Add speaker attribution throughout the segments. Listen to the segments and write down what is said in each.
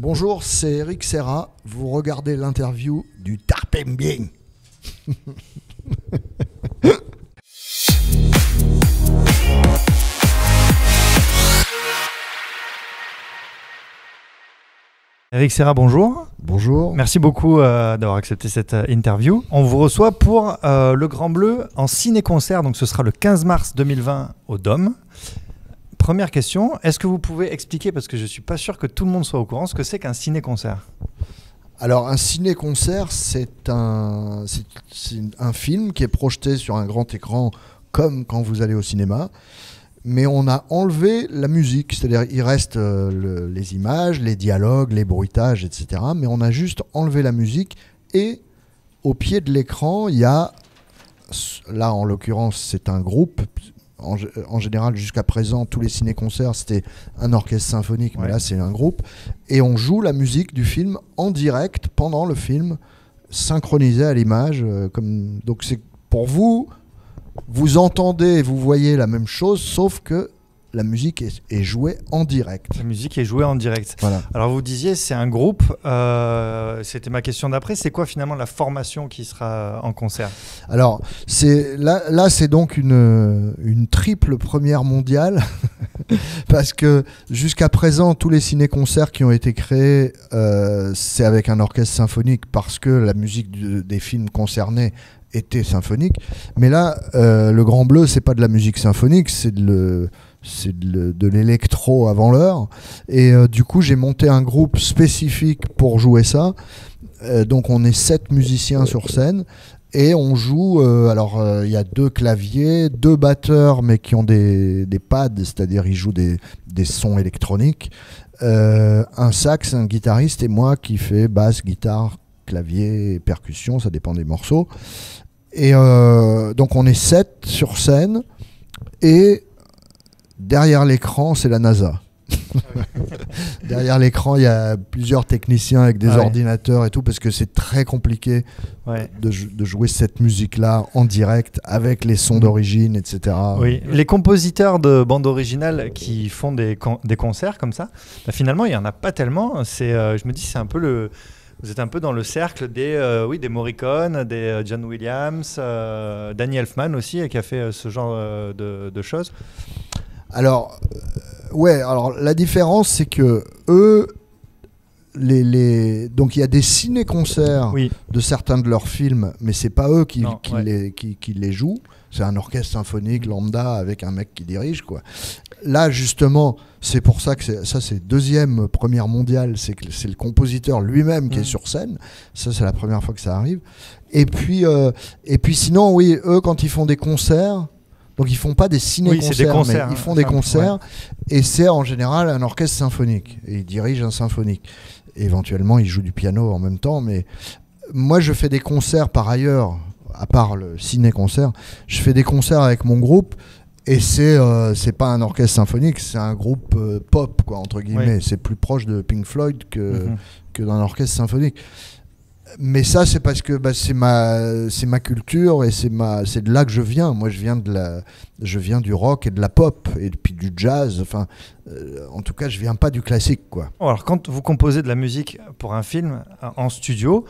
Speaker 1: Bonjour, c'est Eric Serra. Vous regardez l'interview du Tarpembien.
Speaker 2: Eric Serra, bonjour.
Speaker 1: Bonjour.
Speaker 2: Merci beaucoup d'avoir accepté cette interview. On vous reçoit pour Le Grand Bleu en ciné-concert, donc ce sera le 15 mars 2020 au Dôme. Première question, est-ce que vous pouvez expliquer, parce que je ne suis pas sûr que tout le monde soit au courant, ce que c'est qu'un ciné-concert ?
Speaker 1: Alors, un ciné-concert, c'est un film qui est projeté sur un grand écran comme quand vous allez au cinéma, mais on a enlevé la musique, c'est-à-dire il reste les images, les dialogues, les bruitages, etc. Mais on a juste enlevé la musique et au pied de l'écran, il y a, là en l'occurrence c'est un groupe. En général, jusqu'à présent, tous les ciné-concerts, c'était un orchestre symphonique, mais là, c'est un groupe. Et on joue la musique du film en direct, pendant le film, synchronisée à l'image. Donc, c'est pour vous, vous entendez et vous voyez la même chose, sauf que la musique est jouée en direct.
Speaker 2: La musique est jouée en direct.
Speaker 1: Voilà.
Speaker 2: Alors, vous disiez, c'est un groupe. C'était ma question d'après. C'est quoi, finalement, la formation qui sera en concert ?
Speaker 1: Alors, là, c'est donc une triple première mondiale, parce que jusqu'à présent, tous les ciné-concerts qui ont été créés, c'est avec un orchestre symphonique, parce que la musique des films concernés était symphonique. Mais là, Le Grand Bleu, c'est pas de la musique symphonique, c'est de l'électro avant l'heure. Et du coup, j'ai monté un groupe spécifique pour jouer ça. Donc, on est 7 musiciens sur scène. Et on joue, il y a 2 claviers, 2 batteurs, mais qui ont des pads, c'est-à-dire ils jouent des sons électroniques, un sax, un guitariste et moi qui fais basse, guitare, clavier, et percussion, ça dépend des morceaux. Et donc on est 7 sur scène et derrière l'écran, c'est la NASA. Derrière l'écran, il y a plusieurs techniciens avec des ordinateurs et tout, parce que c'est très compliqué de jouer cette musique-là en direct avec les sons d'origine, etc.
Speaker 2: Oui, les compositeurs de bandes originales qui font des concerts comme ça, finalement, il n'y en a pas tellement. Je me dis, c'est un peu vous êtes un peu dans le cercle des Morricone, des John Williams, Danny Elfman aussi, qui a fait ce genre de choses.
Speaker 1: Alors, alors la différence, c'est que eux, donc il y a des ciné-concerts de certains de leurs films, mais c'est pas eux qui les jouent. C'est un orchestre symphonique lambda avec un mec qui dirige, quoi. Là, justement, c'est pour ça que c'est deuxième première mondiale, c'est le compositeur lui-même qui est sur scène. Ça, c'est la première fois que ça arrive. Et puis sinon, eux, quand ils font des concerts, donc ils font pas des ciné-concerts, mais ils font des concerts, et c'est en général un orchestre symphonique. Et ils dirigent un symphonique. Et éventuellement, ils jouent du piano en même temps. Mais moi, je fais des concerts par ailleurs, à part le ciné-concert. Je fais des concerts avec mon groupe, et c'est pas un orchestre symphonique, c'est un groupe pop, quoi, entre guillemets. C'est plus proche de Pink Floyd que d'un orchestre symphonique. Mais ça, c'est parce que c'est ma culture et c'est de là que je viens. Moi, je viens du rock et de la pop et puis du jazz. Enfin, en tout cas, je viens pas du classique, quoi.
Speaker 2: Alors, quand vous composez de la musique pour un film en studio,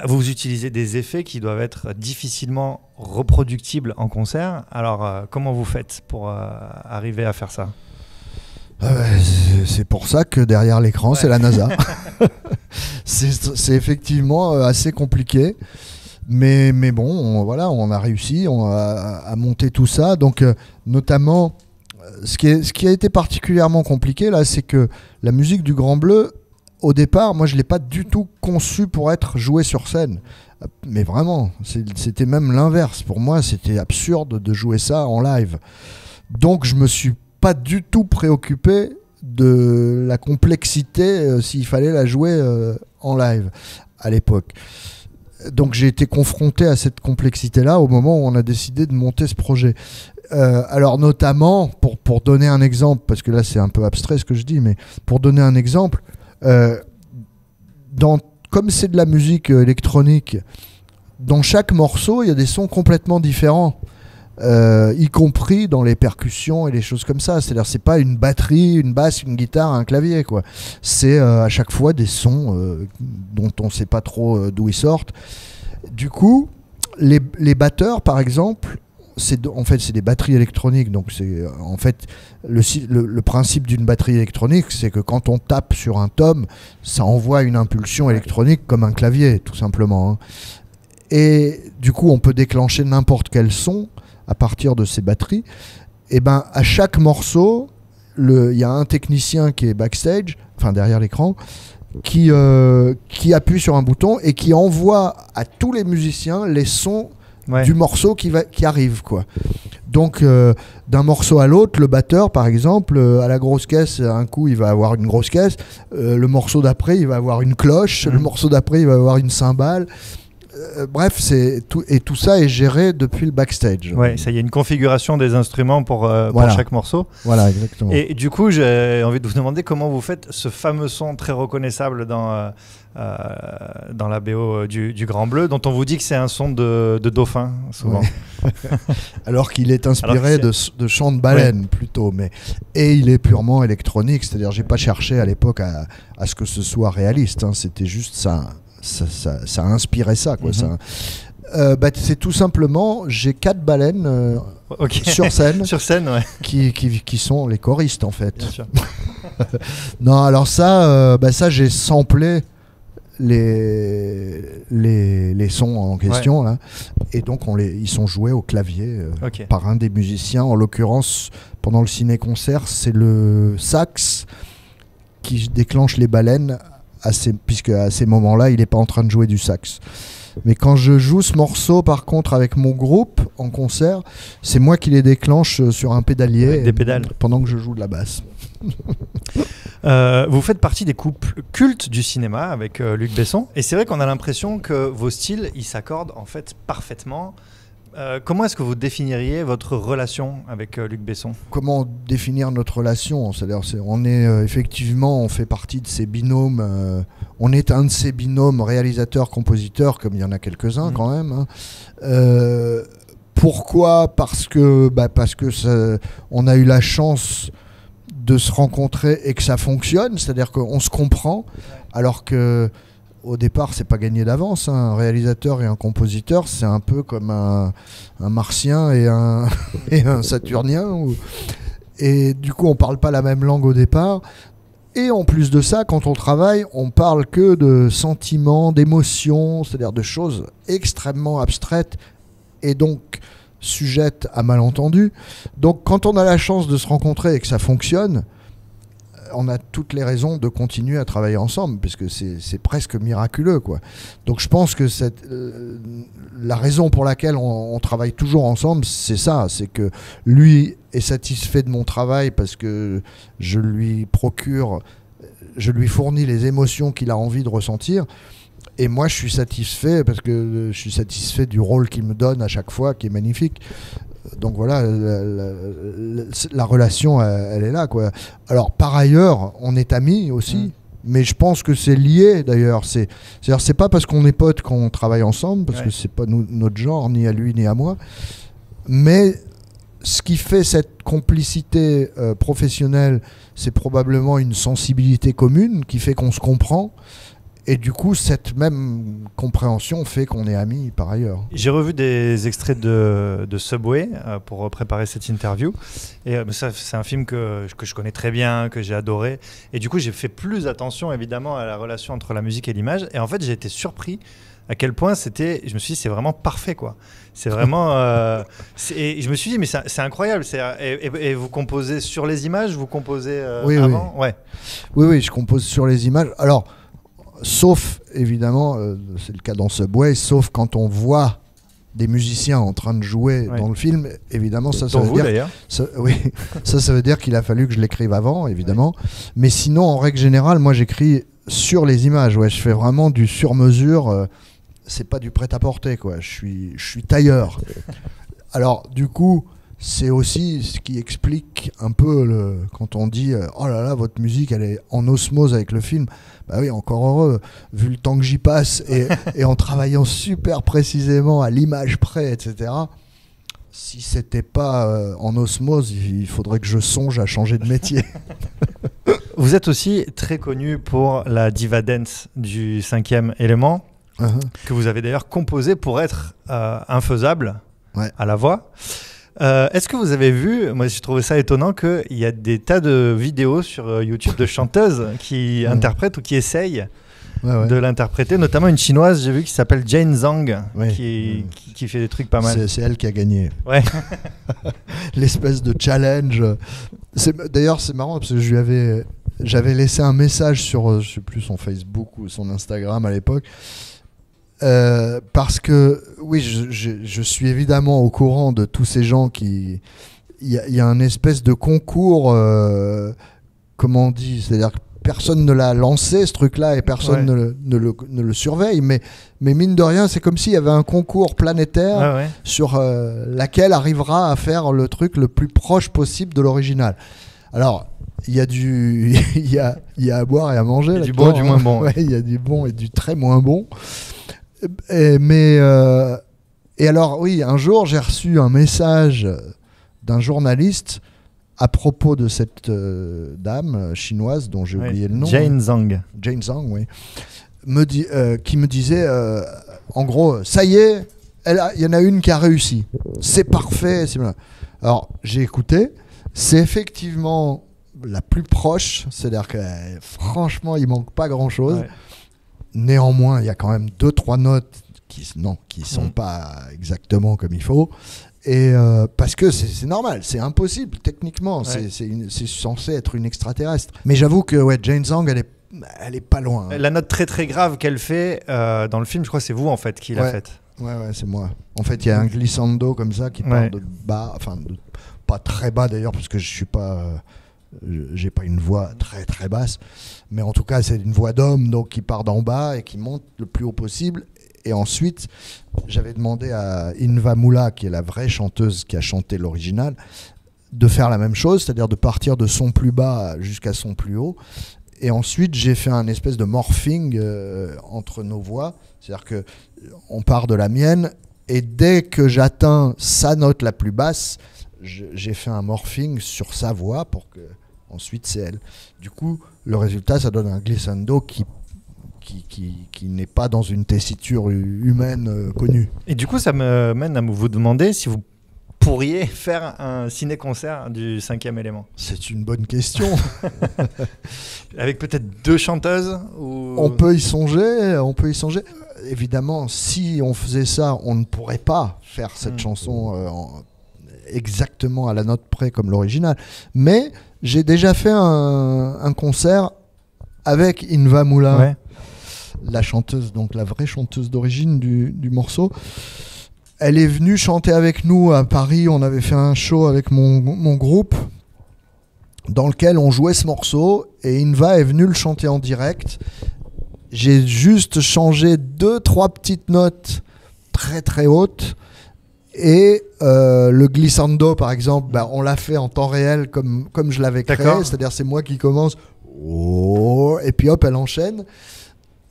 Speaker 2: vous utilisez des effets qui doivent être difficilement reproductibles en concert. Alors, comment vous faites pour arriver à faire ça ?
Speaker 1: C'est pour ça que derrière l'écran, c'est la NASA. C'est effectivement assez compliqué. Mais bon, on a réussi à monter tout ça. Donc, notamment, ce qui a été particulièrement compliqué, là, c'est que la musique du Grand Bleu, au départ, moi, je ne l'ai pas du tout conçue pour être jouée sur scène. Mais vraiment, c'était même l'inverse. Pour moi, c'était absurde de jouer ça en live. Donc, je me suis pas du tout préoccupé de la complexité s'il fallait la jouer en live à l'époque. Donc j'ai été confronté à cette complexité-là au moment où on a décidé de monter ce projet. Alors notamment, pour donner un exemple, parce que là c'est un peu abstrait ce que je dis, mais pour donner un exemple, comme c'est de la musique électronique, dans chaque morceau il y a des sons complètement différents. y compris dans les percussions et les choses comme ça. C'est-à-dire, c'est pas une batterie, une basse, une guitare, un clavier, quoi. C'est à chaque fois des sons dont on sait pas trop d'où ils sortent. Du coup, les batteurs, par exemple, en fait, c'est des batteries électroniques. Donc, c'est en fait le principe d'une batterie électronique, c'est que quand on tape sur un tome, ça envoie une impulsion électronique comme un clavier, tout simplement, hein. Et du coup, on peut déclencher n'importe quel son à partir de ces batteries. Et ben, à chaque morceau, il y a un technicien qui est backstage, enfin derrière l'écran, qui appuie sur un bouton et qui envoie à tous les musiciens les sons du morceau qui arrive, quoi. Donc d'un morceau à l'autre, le batteur par exemple, à la grosse caisse, un coup il va avoir une grosse caisse, le morceau d'après il va avoir une cloche, le morceau d'après il va avoir une cymbale. Bref, tout ça est géré depuis le backstage.
Speaker 2: Ouais, ça y a une configuration des instruments pour chaque morceau.
Speaker 1: Voilà, exactement.
Speaker 2: Et du coup, j'ai envie de vous demander comment vous faites ce fameux son très reconnaissable dans la BO du Grand Bleu, dont on vous dit que c'est un son de dauphin, souvent.
Speaker 1: Ouais. Alors qu'il est inspiré de chants de baleine, plutôt. Et il est purement électronique, c'est-à-dire j'ai pas cherché à l'époque à ce que ce soit réaliste, hein. C'était juste ça. Ça a inspiré ça, quoi. C'est tout simplement, j'ai 4 baleines sur scène, qui sont les choristes, en fait.
Speaker 2: Bien sûr.
Speaker 1: Non, alors ça j'ai samplé les sons en question, là, et donc ils sont joués au clavier par un des musiciens. En l'occurrence, pendant le ciné-concert, c'est le sax qui déclenche les baleines, puisque à ces moments-là, il n'est pas en train de jouer du sax. Mais quand je joue ce morceau, par contre, avec mon groupe en concert, c'est moi qui les déclenche sur un pédalier,
Speaker 2: avec des pédales,
Speaker 1: pendant que je joue de la basse.
Speaker 2: Vous faites partie des couples cultes du cinéma avec Luc Besson, et c'est vrai qu'on a l'impression que vos styles, ils s'accordent en fait parfaitement. Comment est-ce que vous définiriez votre relation avec Luc Besson ?
Speaker 1: Comment définir notre relation ? C'est-à-dire, effectivement, on fait partie de ces binômes. On est un de ces binômes réalisateurs-compositeurs, comme il y en a quelques-uns quand même, hein. Pourquoi ? Parce que on a eu la chance de se rencontrer et que ça fonctionne, c'est-à-dire qu'on se comprend, alors que au départ, c'est pas gagné d'avance, hein. Un réalisateur et un compositeur, c'est un peu comme un martien et un saturnien. Et du coup, on parle pas la même langue au départ. Et en plus de ça, quand on travaille, on parle que de sentiments, d'émotions, c'est-à-dire de choses extrêmement abstraites et donc sujettes à malentendus. Donc quand on a la chance de se rencontrer et que ça fonctionne, on a toutes les raisons de continuer à travailler ensemble, puisque c'est presque miraculeux, quoi. Donc je pense que la raison pour laquelle on travaille toujours ensemble, c'est ça, c'est que lui est satisfait de mon travail parce que je lui fournis les émotions qu'il a envie de ressentir, et moi je suis satisfait parce que je suis satisfait du rôle qu'il me donne à chaque fois, qui est magnifique. Donc voilà, la relation, elle est là, quoi. Alors par ailleurs, on est amis aussi, mais je pense que c'est lié d'ailleurs. C'est-à-dire, c'est pas parce qu'on est potes qu'on travaille ensemble, parce que c'est pas notre genre, ni à lui ni à moi. Mais ce qui fait cette complicité professionnelle, c'est probablement une sensibilité commune qui fait qu'on se comprend. Et du coup, cette même compréhension fait qu'on est amis par ailleurs.
Speaker 2: J'ai revu des extraits de Subway pour préparer cette interview. Et ça, c'est un film que je connais très bien, que j'ai adoré. Et du coup, j'ai fait plus attention évidemment à la relation entre la musique et l'image. Et en fait, j'ai été surpris à quel point je me suis dit, c'est vraiment parfait, quoi. C'est vraiment... et je me suis dit, mais c'est incroyable. Et vous composez sur les images, vous composez avant ?
Speaker 1: Oui. Oui, je compose sur les images. Alors... Sauf, évidemment, c'est le cas dans Subway, sauf quand on voit des musiciens en train de jouer dans le film, évidemment, ça veut dire... ça veut dire qu'il a fallu que je l'écrive avant, évidemment. Mais sinon, en règle générale, moi, j'écris sur les images. Ouais, je fais vraiment du sur-mesure. C'est pas du prêt-à-porter, quoi. Je suis tailleur. Alors, du coup... C'est aussi ce qui explique un peu quand on dit oh là là, votre musique elle est en osmose avec le film. Bah oui, encore heureux, vu le temps que j'y passe et en travaillant super précisément à l'image près, etc. si c'était pas en osmose, il faudrait que je songe à changer de métier.
Speaker 2: Vous êtes aussi très connu pour la diva dance du 5e élément, que vous avez d'ailleurs composé pour être infaisable à la voix. Est-ce que vous avez vu, moi j'ai trouvé ça étonnant, qu'il y a des tas de vidéos sur YouTube de chanteuses qui interprètent ou qui essayent de l'interpréter, notamment une chinoise, j'ai vu, qui s'appelle Jane Zhang, qui fait des trucs pas mal.
Speaker 1: C'est elle qui a gagné.
Speaker 2: Ouais.
Speaker 1: L'espèce de challenge. D'ailleurs, c'est marrant parce que j'avais laissé un message sur, je sais plus, son Facebook ou son Instagram à l'époque. Parce que, oui, je suis évidemment au courant de tous ces gens qui... Il y a un espèce de concours, comment on dit, c'est-à-dire que personne ne l'a lancé, ce truc-là, et personne ne le surveille, mais mine de rien, c'est comme s'il y avait un concours planétaire sur laquelle arrivera à faire le truc le plus proche possible de l'original. Alors, il y a à boire et à manger. Il y a
Speaker 2: du bon et du moins bon.
Speaker 1: Il y a du bon et du très moins bon. Et alors, oui, un jour, j'ai reçu un message d'un journaliste à propos de cette dame chinoise dont j'ai oublié le nom.
Speaker 2: Jane Zhang.
Speaker 1: Jane Zhang, oui. Qui me disait, en gros, ça y est, il y en a une qui a réussi. C'est parfait. Alors, j'ai écouté. C'est effectivement la plus proche. C'est-à-dire que, franchement, il manque pas grand-chose. Ouais. Néanmoins, il y a quand même 2-3 notes qui sont pas exactement comme il faut. Et parce que c'est normal, c'est impossible techniquement, c'est censé être une extraterrestre. Mais j'avoue que Jane Zhang, elle est pas loin.
Speaker 2: La note très très grave qu'elle fait dans le film, je crois que c'est vous en fait qui l'a faite.
Speaker 1: Ouais, c'est moi. En fait, il y a un glissando comme ça qui part de bas, enfin pas très bas d'ailleurs parce que je suis pas, j'ai pas une voix très très basse, mais en tout cas c'est une voix d'homme donc qui part d'en bas et qui monte le plus haut possible. Et ensuite, j'avais demandé à Inva Moula, qui est la vraie chanteuse qui a chanté l'original, de faire la même chose, c'est-à-dire de partir de son plus bas jusqu'à son plus haut. Et ensuite, j'ai fait un espèce de morphing entre nos voix. C'est-à-dire qu'on part de la mienne, et dès que j'atteins sa note la plus basse, j'ai fait un morphing sur sa voix pour que ensuite c'est elle. Du coup, le résultat, ça donne un glissando qui n'est pas dans une tessiture humaine connue.
Speaker 2: Et du coup, ça me mène à vous demander si vous pourriez faire un ciné-concert du 5e élément.
Speaker 1: C'est une bonne question.
Speaker 2: Avec peut-être 2 chanteuses ou...
Speaker 1: On peut y songer. Évidemment, si on faisait ça, on ne pourrait pas faire cette chanson exactement à la note près comme l'original. Mais j'ai déjà fait un concert avec Inva Moula. La chanteuse, donc la vraie chanteuse d'origine du morceau. Elle est venue chanter avec nous à Paris. On avait fait un show avec mon groupe dans lequel on jouait ce morceau et Inva est venue le chanter en direct. J'ai juste changé 2-3 petites notes très très hautes et le glissando par exemple, on l'a fait en temps réel comme je l'avais créé, c'est-à-dire c'est moi qui commence et puis hop elle enchaîne.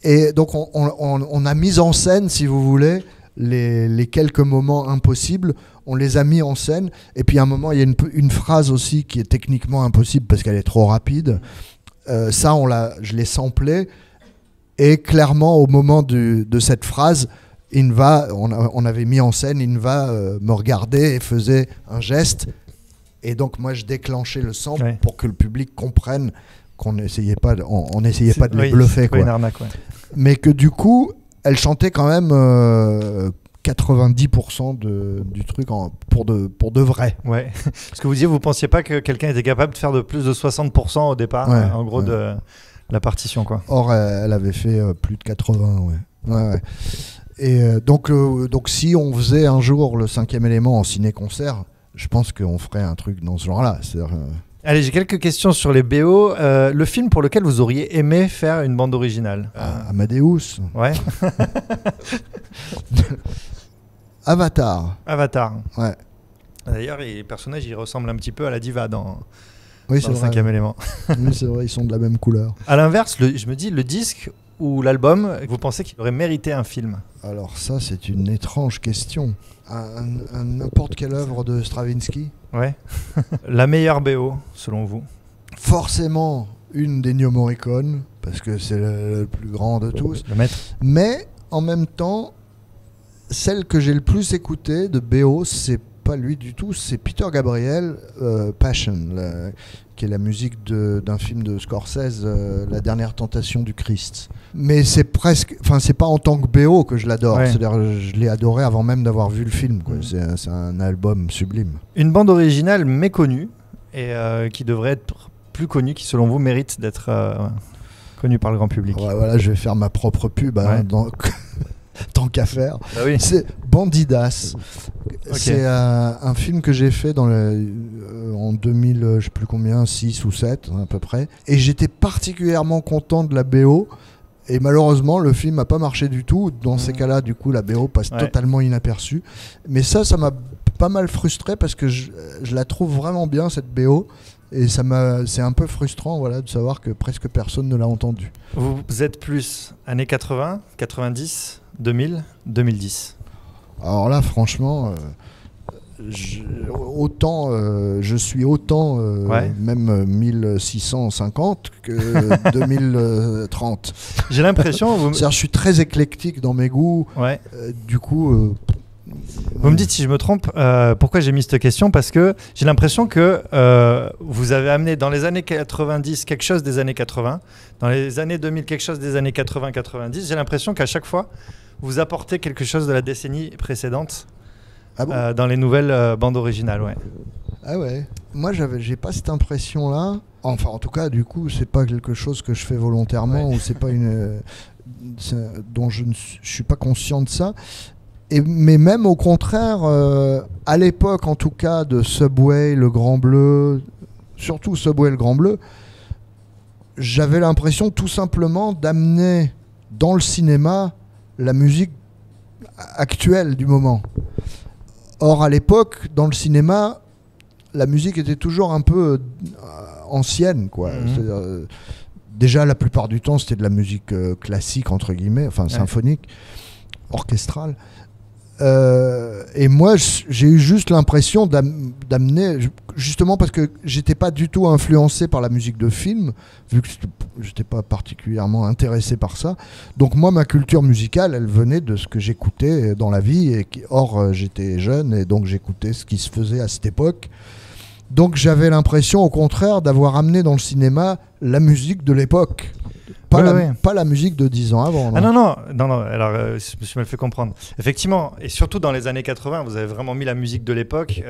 Speaker 1: Et donc on a mis en scène, si vous voulez, les quelques moments impossibles, on les a mis en scène. Et puis à un moment, il y a une phrase aussi qui est techniquement impossible parce qu'elle est trop rapide. Ça, je l'ai samplé. Et clairement, au moment de cette phrase, Inva, on avait mis en scène, Inva me regardait et faisait un geste. Et donc moi, je déclenchais le sample pour que le public comprenne qu'on n'essayait pas, on n'essayait pas de les bluffer, quoi.
Speaker 2: Une arnaque,
Speaker 1: mais que du coup, elle chantait quand même 90% du truc pour de vrai.
Speaker 2: Ouais. Parce que vous disiez, vous pensiez pas que quelqu'un était capable de faire de plus de 60% au départ, en gros, de la partition, quoi.
Speaker 1: Or, elle avait fait plus de 80, ouais. Et donc, si on faisait un jour le 5e élément en ciné-concert, je pense qu'on ferait un truc dans ce genre-là.
Speaker 2: Allez, j'ai quelques questions sur les BO. Le film pour lequel vous auriez aimé faire une bande originale
Speaker 1: Amadeus.
Speaker 2: Ouais.
Speaker 1: Avatar.
Speaker 2: Avatar.
Speaker 1: Ouais.
Speaker 2: D'ailleurs, les personnages, ils ressemblent un petit peu à la diva
Speaker 1: Oui,
Speaker 2: dans le cinquième élément.
Speaker 1: Oui, c'est vrai, ils sont de la même couleur.
Speaker 2: À l'inverse, je me dis, le disque ou l'album, vous pensez qu'il aurait mérité un film?
Speaker 1: Alors ça, c'est une étrange question. N'importe quelle œuvre de Stravinsky?
Speaker 2: Ouais. La meilleure BO, selon vous?
Speaker 1: Forcément, une d'Ennio Morricone, parce que c'est le plus grand de tous.
Speaker 2: Le maître.
Speaker 1: Mais, en même temps, celle que j'ai le plus écoutée de BO, c'est pas lui du tout, c'est Peter Gabriel, Passion, qui est la musique d'un film de Scorsese, La dernière tentation du Christ. Mais c'est presque, enfin c'est pas en tant que BO que je l'adore,
Speaker 2: Ouais.
Speaker 1: c'est-à-dire je l'ai adoré avant même d'avoir vu le film, quoi. C'est un album sublime.
Speaker 2: Une bande originale méconnue et qui devrait être plus connue, qui selon vous mérite d'être connue par le grand public.
Speaker 1: Ouais, voilà, je vais faire ma propre pub, hein, tant qu'à faire.
Speaker 2: Bah oui.
Speaker 1: C'est Bandidas.
Speaker 2: Ok.
Speaker 1: C'est un film que j'ai fait en 2000, je sais plus combien, 6 ou 7 à peu près. Et j'étais particulièrement content de la BO. Et malheureusement, le film n'a pas marché du tout. Dans ces cas-là, du coup, la BO passe totalement inaperçue. Mais ça m'a pas mal frustré parce que je la trouve vraiment bien, cette BO. Et c'est un peu frustrant, voilà, de savoir que presque personne ne l'a entendu.
Speaker 2: Vous êtes plus années 80, 90, 2000, 2010?
Speaker 1: Alors là, franchement, je suis autant même 1650 que 2030.
Speaker 2: J'ai l'impression...
Speaker 1: C'est-à-dire, je suis très éclectique dans mes goûts.
Speaker 2: Ouais.
Speaker 1: Du coup...
Speaker 2: Vous me dites si je me trompe, pourquoi j'ai mis cette question? Parce que j'ai l'impression que vous avez amené dans les années 90 quelque chose des années 80, dans les années 2000 quelque chose des années 80-90. J'ai l'impression qu'à chaque fois, vous apportez quelque chose de la décennie précédente dans les nouvelles bandes originales. Ouais.
Speaker 1: Ah ouais. Moi, j'ai pas cette impression-là. Enfin, en tout cas, du coup, c'est pas quelque chose que je fais volontairement ou c'est pas dont je suis pas conscient de ça. Mais même au contraire, à l'époque en tout cas de Subway, le Grand Bleu, surtout Subway, le Grand Bleu, j'avais l'impression tout simplement d'amener dans le cinéma la musique actuelle du moment. Or à l'époque, dans le cinéma, la musique était toujours un peu ancienne, quoi. C'est-à-dire, déjà la plupart du temps c'était de la musique classique entre guillemets, enfin symphonique, orchestrale. Et moi j'ai eu juste l'impression d'amener, justement parce que j'étais pas du tout influencé par la musique de film, vu que j'étais pas particulièrement intéressé par ça, donc moi ma culture musicale elle venait de ce que j'écoutais dans la vie, or j'étais jeune et donc j'écoutais ce qui se faisait à cette époque, donc j'avais l'impression au contraire d'avoir amené dans le cinéma la musique de l'époque. Pas la musique de 10 ans avant.
Speaker 2: Non. Ah non, alors je me suis mal fait comprendre. Effectivement, et surtout dans les années 80, vous avez vraiment mis la musique de l'époque.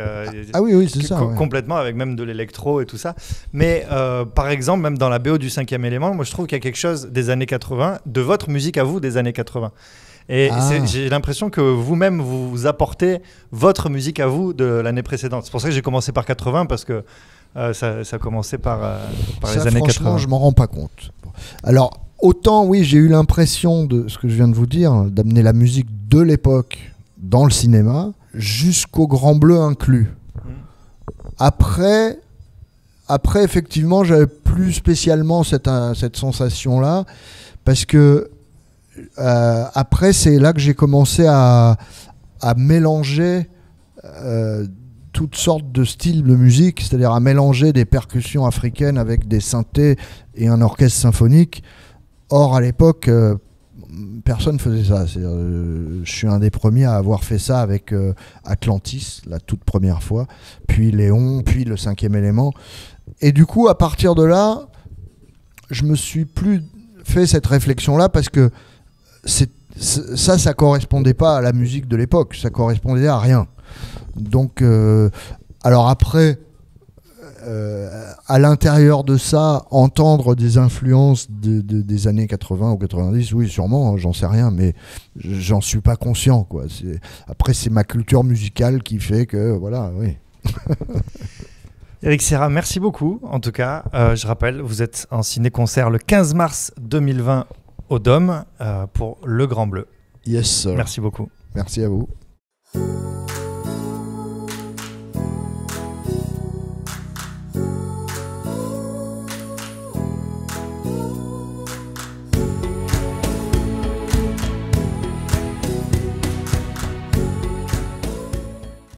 Speaker 1: Oui, c'est ça.
Speaker 2: Complètement, avec même de l'électro et tout ça. Mais par exemple, même dans la BO du cinquième élément, moi je trouve qu'il y a quelque chose des années 80, de votre musique à vous des années 80. Et j'ai l'impression que vous-même, vous apportez votre musique à vous de l'année précédente. C'est pour ça que j'ai commencé par 80, parce que ça a commencé par les années 80.
Speaker 1: Franchement, je m'en rends pas compte. Alors, autant, oui, j'ai eu l'impression de ce que je viens de vous dire, d'amener la musique de l'époque dans le cinéma, jusqu'au Grand Bleu inclus. Après, effectivement, j'avais plus spécialement cette sensation-là, parce que après, c'est là que j'ai commencé à mélanger toutes sortes de styles de musique, c'est-à-dire à mélanger des percussions africaines avec des synthés et un orchestre symphonique. Or, à l'époque, personne ne faisait ça. Je suis un des premiers à avoir fait ça avec Atlantis, la toute première fois, puis Léon, puis le cinquième élément. Et du coup, à partir de là, je me suis plus fait cette réflexion-là parce que ça correspondait pas à la musique de l'époque, ça correspondait à rien. Donc, alors après, à l'intérieur de ça, entendre des influences des années 80 ou 90, oui, sûrement, j'en sais rien, mais j'en suis pas conscient, quoi. Après, c'est ma culture musicale qui fait que, voilà, oui.
Speaker 2: Eric Serra, merci beaucoup. En tout cas, je rappelle, vous êtes en ciné-concert le 15 mars 2020 au Dôme pour Le Grand Bleu.
Speaker 1: Yes, sir.
Speaker 2: Merci beaucoup.
Speaker 1: Merci à vous.